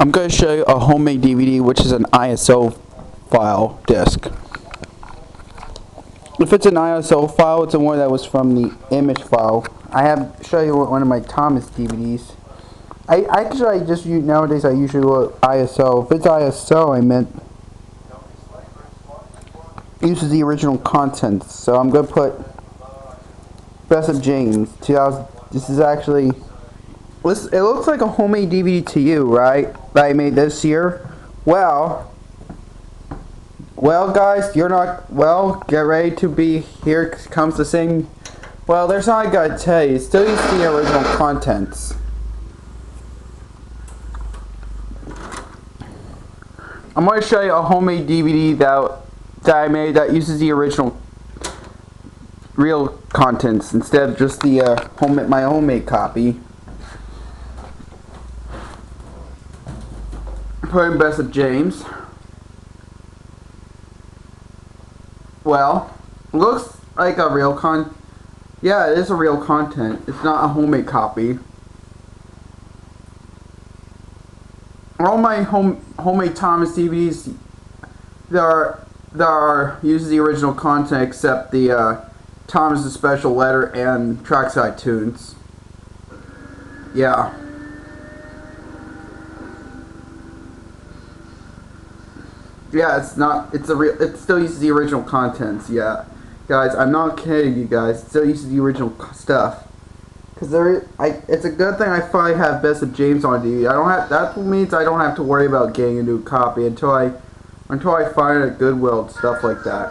I'm going to show you a homemade DVD, which is an ISO file disc. If it's an ISO file, it's the one that was from the image file. I have show you one of my Thomas DVDs. Nowadays I usually do ISO. If it's ISO, I meant uses the original contents. So I'm gonna put Best of James 2000. This is actually. It looks like a homemade DVD to you, right? That I made this year. Well, guys, you're not. Well, get ready to be. Here comes the thing. Well, there's not I gotta tell you. Still use the original contents. I'm going to show you a homemade DVD that I made that uses the original real contents instead of just the my homemade copy. Put in Best of James. Well, looks like a real yeah, it is a real content. It's not a homemade copy. All my homemade Thomas DVDs there are uses the original content except the Thomas the Special Letter and Trackside Tunes. Yeah. Yeah, it still uses the original contents, yeah. Guys, I'm not kidding you guys, it still uses the original stuff. Cause it's a good thing I finally have Best of James on DVD. That means I don't have to worry about getting a new copy until I find a Goodwill and stuff like that.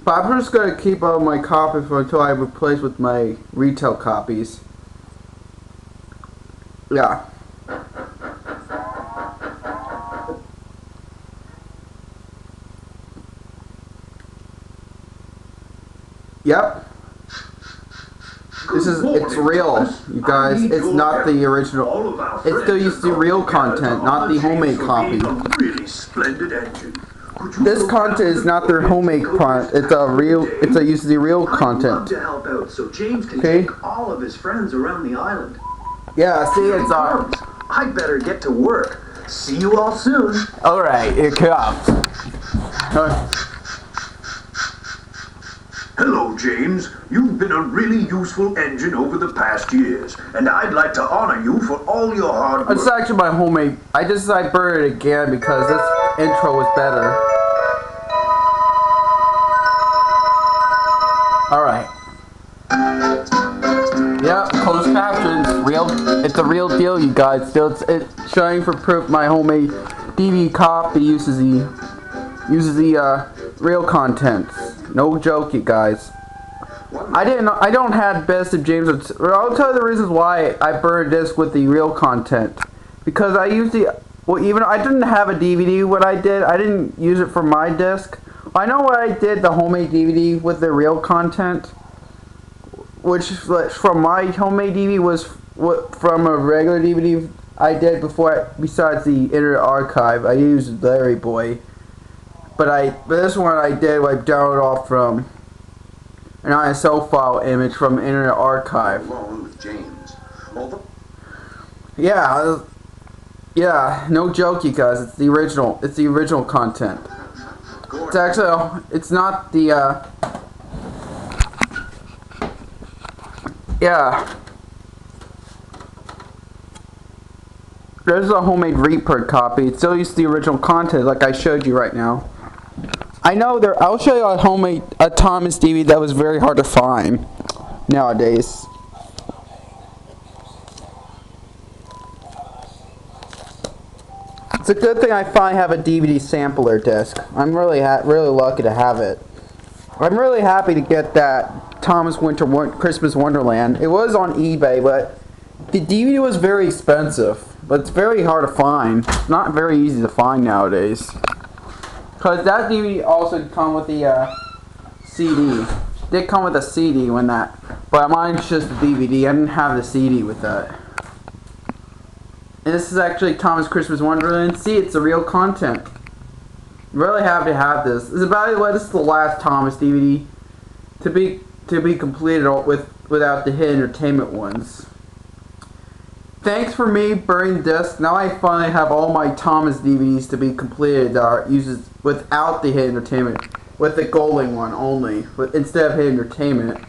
But I'm just gonna keep all my copies until I replace with my retail copies. Yeah. Yep. It's real, you guys. It's not the original. It still uses the real content, not the homemade copy. This content is not their homemade content. It's a uses the real content. Okay? All of his friends around the island. Yeah, see, it's I better get to work. See you all soon. Alright, here comes. Hello, James. You've been a really useful engine over the past years, and I'd like to honor you for all your hard work. It's actually my homemade. I burned it again because this intro was better. Alright. Yep, closed captions. It's a real deal, you guys. Still, it's showing for proof my homemade DVD copy uses the real contents. No joke, you guys. I don't have Best of James. I'll tell you the reasons why I burned this with the real content. Because I didn't have a DVD when I did. I didn't use it for my disc. I know what I did the homemade DVD with the real content. Which from my homemade DVD was from a regular DVD I did before. Besides the Internet Archive, I used Larry Boy. But this one I did download off from an ISO file image from Internet Archive. Yeah, no joke, you guys. It's the original. It's the original content. It's actually. It's not the. Yeah. There's a homemade reprint copy. It still uses the original content, like I showed you right now. I know I'll show you a Thomas DVD that was very hard to find nowadays. It's a good thing I finally have a DVD sampler disc. I'm really lucky to have it. I'm really happy to get that Thomas Christmas Wonderland. It was on eBay, but the DVD was very expensive. But it's very hard to find. It's not very easy to find nowadays. Because that DVD also come with the CD. It did come with a CD when that. But mine's just a DVD. I didn't have the CD with that. And this is actually Thomas Christmas Wonderland. See, it's the real content. I'm really happy to have this. This is the last Thomas DVD to be completed without the hit entertainment ones. thanks for me burning discs. Now I finally have all my Thomas DVDs to be completed that are uses without the Hit Entertainment, with the Golding one only, instead of Hit Entertainment.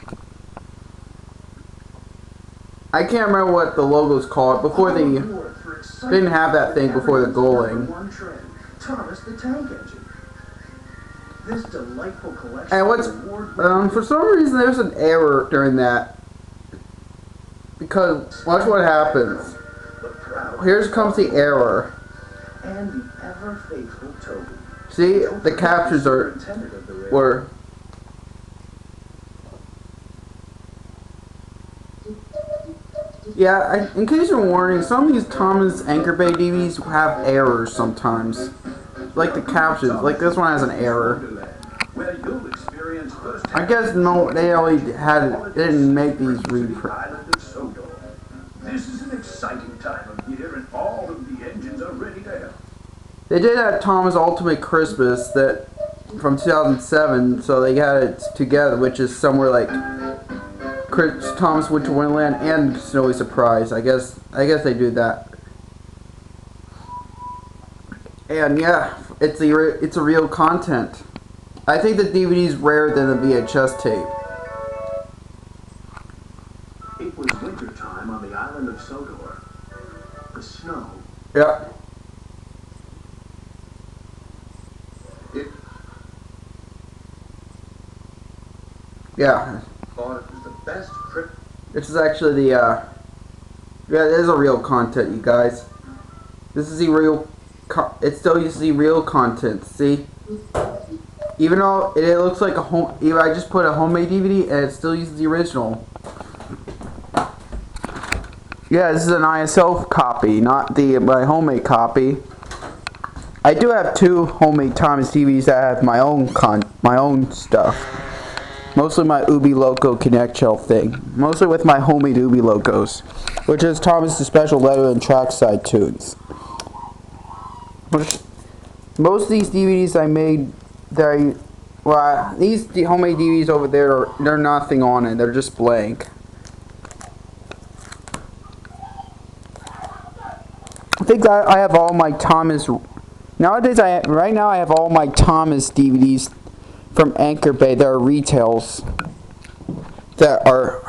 I can't remember what the logo's called before they didn't have that thing before the Golding. Thomas the Tank Engine. This delightful collection. And what's for some reason there's an error during that. Because watch what happens. Here comes the error. And the ever faithful Toby. See, the captures were. Yeah, in case you're warning, some of these Thomas Anchor Bay DVDs have errors sometimes. Like the captions, like this one has an error. I guess no, they didn't make these reprints. This is an exciting time of year, and all of the engines are ready to help. They did that Thomas Ultimate Christmas that from 2007, so they got it together, which is somewhere like Thomas Winter Wonderland and Snowy Surprise. I guess they do that. And yeah, it's a real content. I think the DVD is rarer than the VHS tape. It was winter time on the island of Sodor. The snow. Yep. Yeah. Thought it was the best trip. This is actually the yeah, it is a real content, you guys. This is the real. It still uses the real content. See, even though it looks like a home, I just put a homemade DVD and it still uses the original. Yeah, this is an ISO copy, not my homemade copy. I do have two homemade Thomas DVDs that have my own stuff. Mostly my Ubi Loco Connect shelf thing. Mostly with my homemade Ubi logos, which is Thomas the Special Letter and Trackside Tunes. Most of these DVDs I made, these homemade DVDs over there, they're nothing on it. They're just blank. I think I have all my Thomas. Nowadays, right now I have all my Thomas DVDs from Anchor Bay. There are retails that are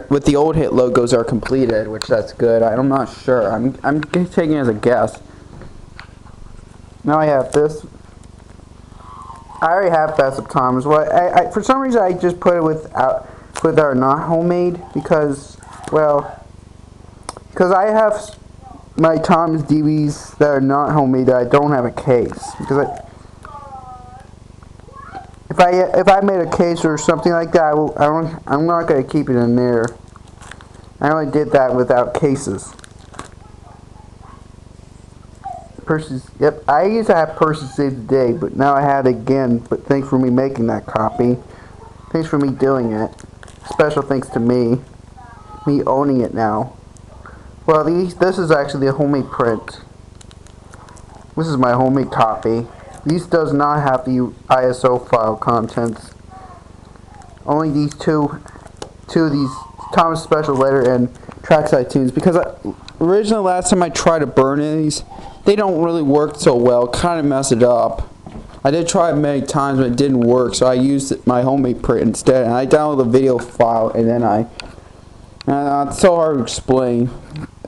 with the old hit logos are completed, which that's good. I'm not sure. I'm taking it as a guess. Now I have this. I already have Best of Thomas. Well, for some reason I just put it with our not homemade because I have my Thomas DVDs that are not homemade that I don't have a case because if I made a case or something like that, I'm not going to keep it in there. I only did that without cases. Purses, yep, I used to have Purses Save the Day, but now I had it again. But thanks for me making that copy. Thanks for me doing it. Special thanks to me owning it now. Well, this is actually a homemade print. This is my homemade copy. These does not have the ISO file contents. Only these two of these Thomas Special Letter and Trackside Tunes. Because originally last time I tried to burn these, they don't really work so well. Kind of mess it up. I did try it many times, but it didn't work. So I used my homemade print instead. And I downloaded the video file, and then it's so hard to explain.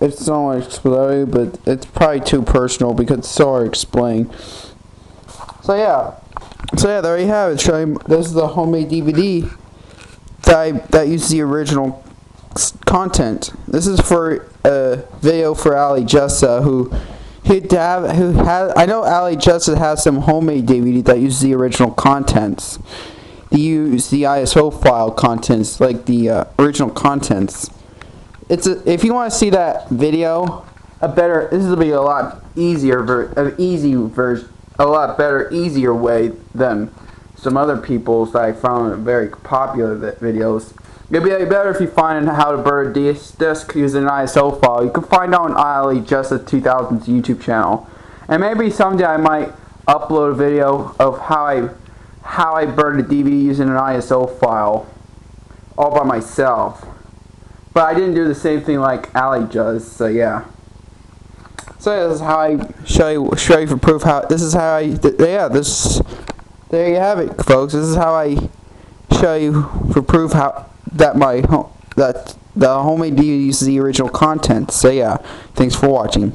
It's so hard to explain, but it's probably too personal because it's so hard to explain. So yeah, there you have it. This is the homemade DVD that uses the original content. This is for a video for Ali Jessa, I know Ali Jessa has some homemade DVD that uses the original contents. They use the ISO file contents, like the original contents. If you want to see that video, this will be a lot easier, a lot better, easier way than some other people's that I found very popular videos. It'd be better if you find how to burn a disc using an ISO file. You can find out on Ali Jessa 2000's YouTube channel, and maybe someday I might upload a video of how I burned a DVD using an ISO file all by myself. But I didn't do the same thing like Ali does, so yeah. So this is how I show you for proof how this is how I there you have it, folks. This is how I show you for proof how that the homemade DVD uses the original content. So yeah, thanks for watching.